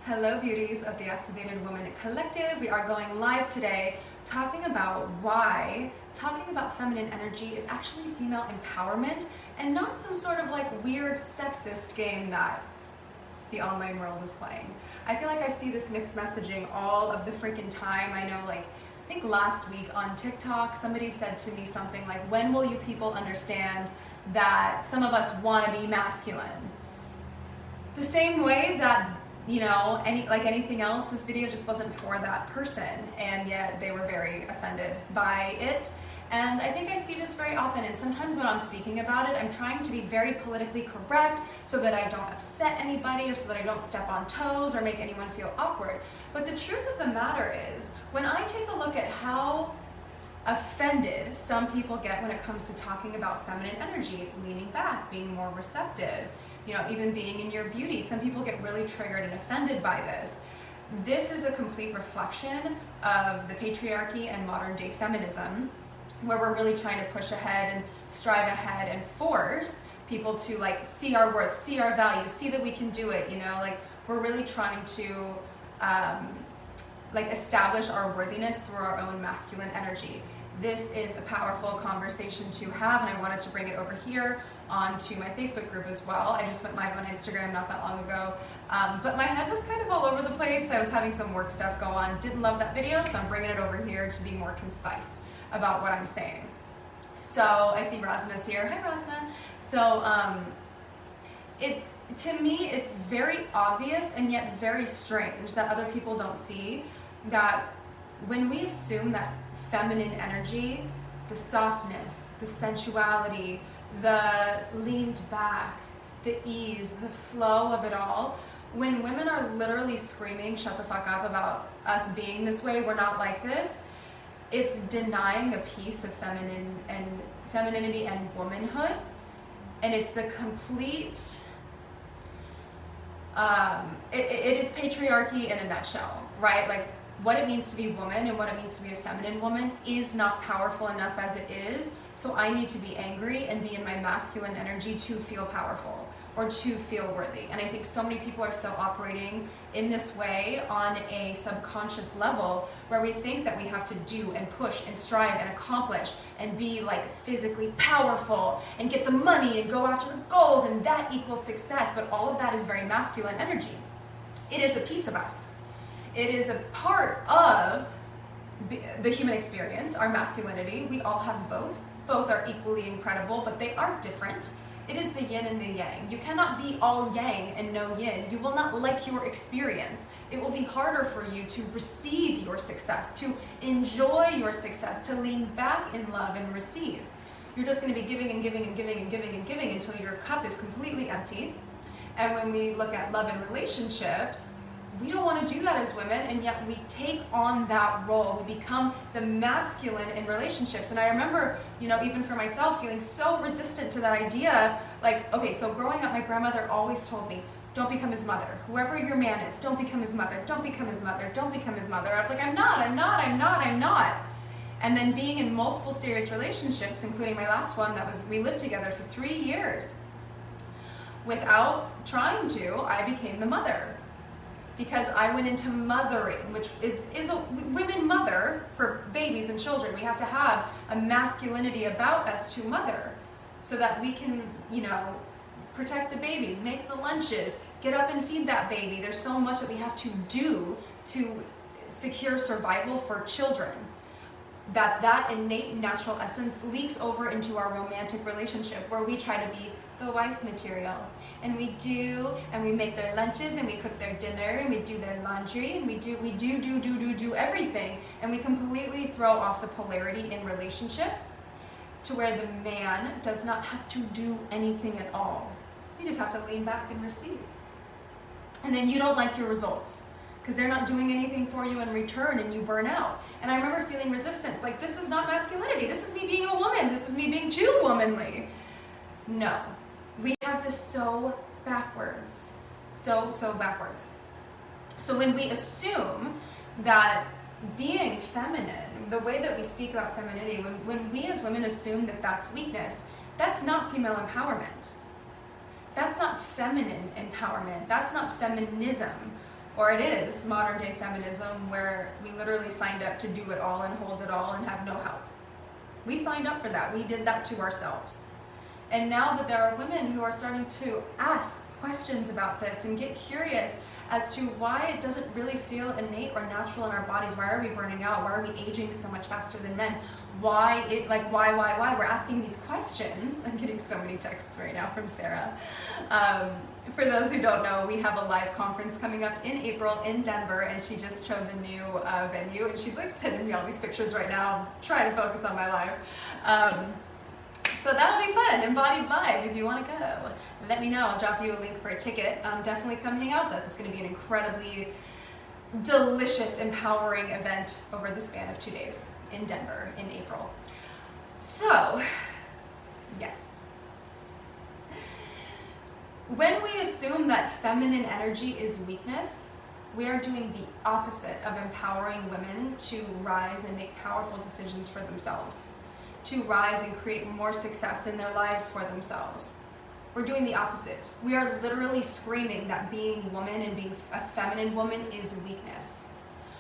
Hello beauties of the Activated Woman Collective. We are going live today talking about why talking about feminine energy is actually female empowerment and not some sort of like weird sexist game that the online world is playing. I feel like I see this mixed messaging all of the freaking time. I know, like, I think last week on TikTok, somebody said to me something like, when will you people understand that some of us want to be masculine? The same way that, you know, anything else, this video just wasn't for that person, and yet they were very offended by it. And I think I see this very often, and sometimes when I'm speaking about it, I'm trying to be very politically correct so that I don't upset anybody or so that I don't step on toes or make anyone feel awkward. But the truth of the matter is, when I take a look at how offended some people get when it comes to talking about feminine energy, leaning back, being more receptive, you know, even being in your beauty, some people get really triggered and offended by this. This is a complete reflection of the patriarchy and modern day feminism, where we're really trying to push ahead and strive ahead and force people to like see our worth, see our value, see that we can do it, you know, like we're really trying to like establish our worthiness through our own masculine energy. This is a powerful conversation to have, and I wanted to bring it over here onto my Facebook group as well. I just went live on Instagram not that long ago, but my head was kind of all over the place. I was having some work stuff go on. Didn't love that video, so I'm bringing it over here to be more concise about what I'm saying. So I see Rasna's here. Hi, Rasna. So to me, it's very obvious and yet very strange that other people don't see that when we assume that feminine energy, the softness, the sensuality, the leaned back, the ease, the flow of it all, when women are literally screaming, shut the fuck up about us being this way, we're not like this, it's denying a piece of femininity and womanhood, and it's the complete, it is patriarchy in a nutshell, right? Like, what it means to be a woman and what it means to be a feminine woman is not powerful enough as it is, so I need to be angry and be in my masculine energy to feel powerful or to feel worthy. And I think so many people are still operating in this way on a subconscious level, where we think that we have to do and push and strive and accomplish and be like physically powerful and get the money and go after the goals, and that equals success. But all of that is very masculine energy. It is a piece of us. It is a part of the human experience, our masculinity. We all have both. Both are equally incredible, but they are different. It is the yin and the yang. You cannot be all yang and no yin. You will not like your experience. It will be harder for you to receive your success, to enjoy your success, to lean back in love and receive. You're just going to be giving and giving and giving and giving and giving until your cup is completely empty. And when we look at love and relationships, we don't want to do that as women, and yet we take on that role. We become the masculine in relationships. And I remember, you know, even for myself, feeling so resistant to that idea. Like, okay, so growing up, my grandmother always told me, don't become his mother. Whoever your man is, don't become his mother. Don't become his mother. Don't become his mother. I was like, I'm not. And then being in multiple serious relationships, including my last one, we lived together for 3 years. Without trying to, I became the mother. Because I went into mothering, which is a women mother for babies and children. We have to have a masculinity about us to mother, so that we can, you know, protect the babies, make the lunches, get up and feed that baby. There's so much that we have to do to secure survival for children. That innate natural essence leaks over into our romantic relationship, where we try to be the wife material, and we make their lunches, and we cook their dinner, and we do their laundry, and we do everything, and we completely throw off the polarity in relationship, to where the man does not have to do anything at all. You just have to lean back and receive. And then you don't like your results, because they're not doing anything for you in return, and you burn out. And I remember feeling resistance, like, this is not masculinity. This is me being a woman. This is me being too womanly. No, we have this so backwards, so backwards. So when we assume that being feminine, the way that we speak about femininity, when we as women assume that that's weakness, that's not female empowerment. That's not feminine empowerment. That's not feminism. or it is modern day feminism where we literally signed up to do it all and hold it all and have no help. We signed up for that. We did that to ourselves. And now that there are women who are starting to ask questions about this and get curious as to why it doesn't really feel innate or natural in our bodies. Why are we burning out? Why are we aging so much faster than men? Why? We're asking these questions. I'm getting so many texts right now from Sarah. For those who don't know, we have a live conference coming up in April in Denver, and she just chose a new venue, and she's like sending me all these pictures right now. I'm trying to focus on my life. So that'll be fun, Embodied Live. If you want to go, let me know. I'll drop you a link for a ticket. Definitely come hang out with us. It's going to be an incredibly delicious, empowering event over the span of 2 days in Denver in April. So, yes. When we assume that feminine energy is weakness, we are doing the opposite of empowering women to rise and make powerful decisions for themselves, to rise and create more success in their lives for themselves. We're doing the opposite. We are literally screaming that being woman and being a feminine woman is weakness.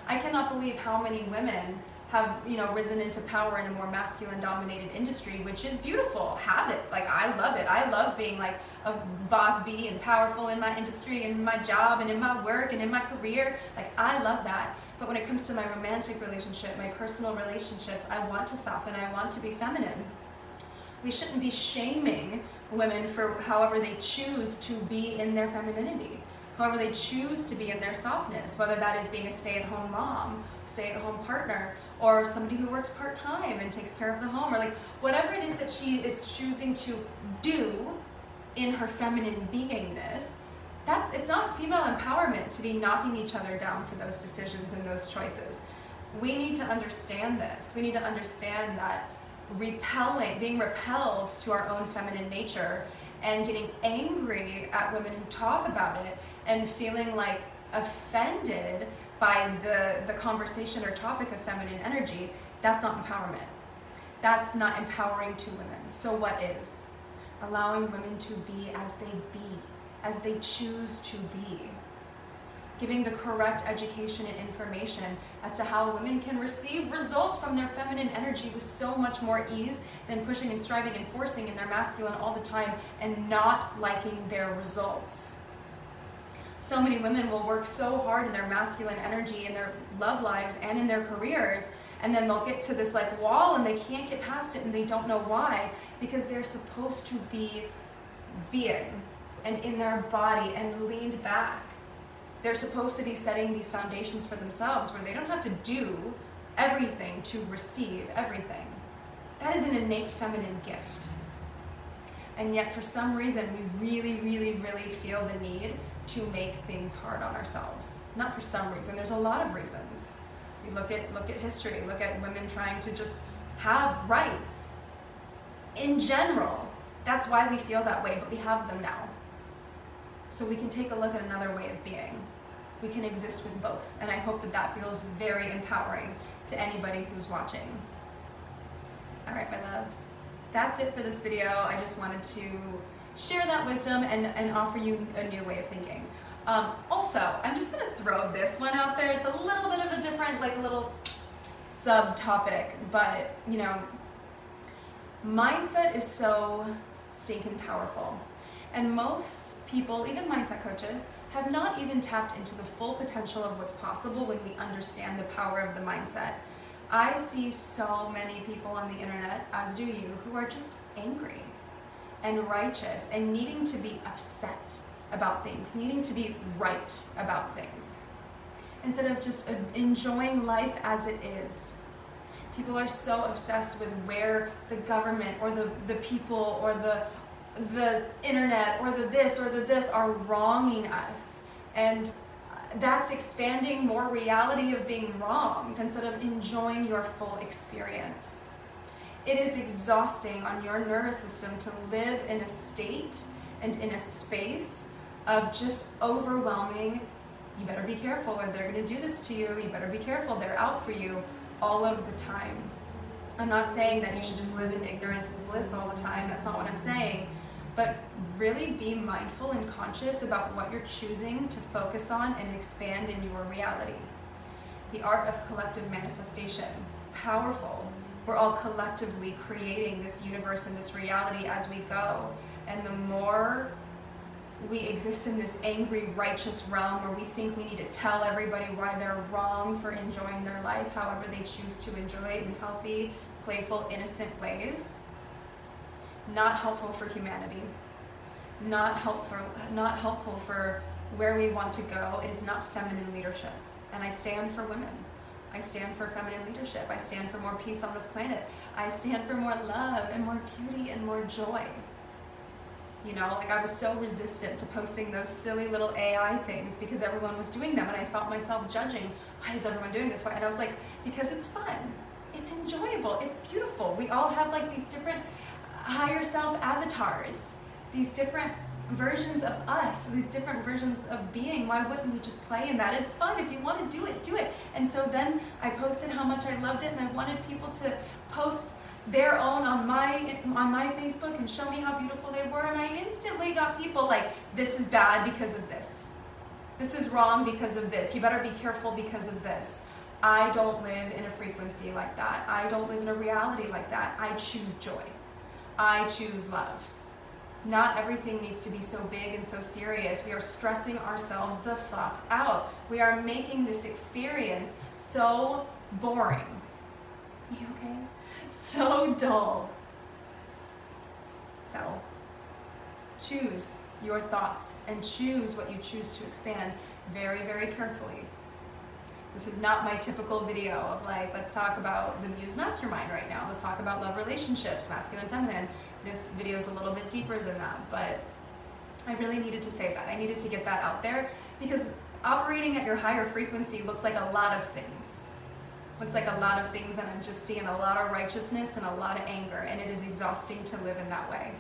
I cannot believe how many women have, risen into power in a more masculine dominated industry, which is beautiful. Have it. Like, I love it. I love being like a boss bee and powerful in my industry and my job and in my work and in my career. Like, I love that. But when it comes to my romantic relationship, my personal relationships, I want to soften. I want to be feminine. We shouldn't be shaming women for however they choose to be in their femininity, however they choose to be in their softness, whether that is being a stay-at-home mom, stay-at-home partner, or somebody who works part-time and takes care of the home, or like whatever it is that she is choosing to do in her feminine beingness. It's not female empowerment to be knocking each other down for those decisions and those choices. We need to understand this. We need to understand that being repelled to our own feminine nature and getting angry at women who talk about it and feeling like offended by the conversation or topic of feminine energy, that's not empowerment. That's not empowering to women. So what is? Allowing women to be as they be, as they choose to be. Giving the correct education and information as to how women can receive results from their feminine energy with so much more ease than pushing and striving and forcing in their masculine all the time and not liking their results. So many women will work so hard in their masculine energy in their love lives and in their careers, and then they'll get to this like wall and they can't get past it and they don't know why, because they're supposed to be being and in their body and leaned back. They're supposed to be setting these foundations for themselves where they don't have to do everything to receive everything. That is an innate feminine gift. And yet for some reason we really, really, really feel the need to make things hard on ourselves. Not for some reason, there's a lot of reasons. We look at history, look at women trying to just have rights. In general, that's why we feel that way, but we have them now. So we can take a look at another way of being. We can exist with both. And I hope that that feels very empowering to anybody who's watching. All right, my loves. That's it for this video. I just wanted to share that wisdom and offer you a new way of thinking. Also, I'm just gonna throw this one out there. It's a little bit of a different, like a little subtopic, but mindset is so stinking powerful. And most people, even mindset coaches, have not even tapped into the full potential of what's possible when we understand the power of the mindset. I see so many people on the internet, as do you, who are just angry and righteous and needing to be upset about things, needing to be right about things, instead of just enjoying life as it is. People are so obsessed with where the government or the people or the internet or the this are wronging us, and that's expanding more reality of being wronged instead of enjoying your full experience. It is exhausting on your nervous system to live in a state and in a space of just overwhelming, you better be careful or they're going to do this to you, you better be careful, they're out for you, all of the time. I'm not saying that you should just live in ignorance is bliss all the time, that's not what I'm saying. but really be mindful and conscious about what you're choosing to focus on and expand in your reality. The art of collective manifestation. It's powerful. We're all collectively creating this universe and this reality as we go. And the more we exist in this angry, righteous realm where we think we need to tell everybody why they're wrong for enjoying their life, however they choose to enjoy it in healthy, playful, innocent ways, not helpful for humanity, not helpful for where we want to go. It is not feminine leadership. And I stand for women. I stand for feminine leadership. I stand for more peace on this planet. I stand for more love and more beauty and more joy. You know, like I was so resistant to posting those silly little AI things because everyone was doing them and I felt myself judging. Why is everyone doing this? And I was like, because it's fun. It's enjoyable. It's beautiful. We all have like these different higher self avatars, these different versions of us, these different versions of being. Why wouldn't we just play in that? It's fun. If you want to do it, do it. And so then I posted how much I loved it, and I wanted people to post their own on my Facebook and show me how beautiful they were, and I instantly got people like, this is bad because of this. This is wrong because of this. You better be careful because of this. I don't live in a frequency like that. I don't live in a reality like that. I choose joy. I choose love. Not everything needs to be so big and so serious. We are stressing ourselves the fuck out. We are making this experience so boring. You okay? So dull. So, choose your thoughts and choose what you choose to expand very, very carefully. This is not my typical video of like, let's talk about the Muse Mastermind right now. Let's talk about love relationships, masculine, feminine. This video is a little bit deeper than that, but I really needed to say that. I needed to get that out there because operating at your higher frequency looks like a lot of things. Looks like a lot of things, and I'm just seeing a lot of righteousness and a lot of anger, and it is exhausting to live in that way.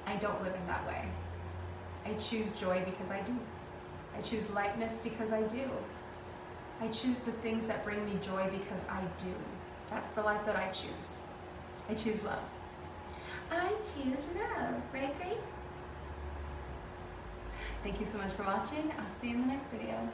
I don't live in that way. I choose joy because I do. I choose lightness because I do. I choose the things that bring me joy because I do. That's the life that I choose. I choose love. I choose love, right, Grace? Thank you so much for watching. I'll see you in the next video.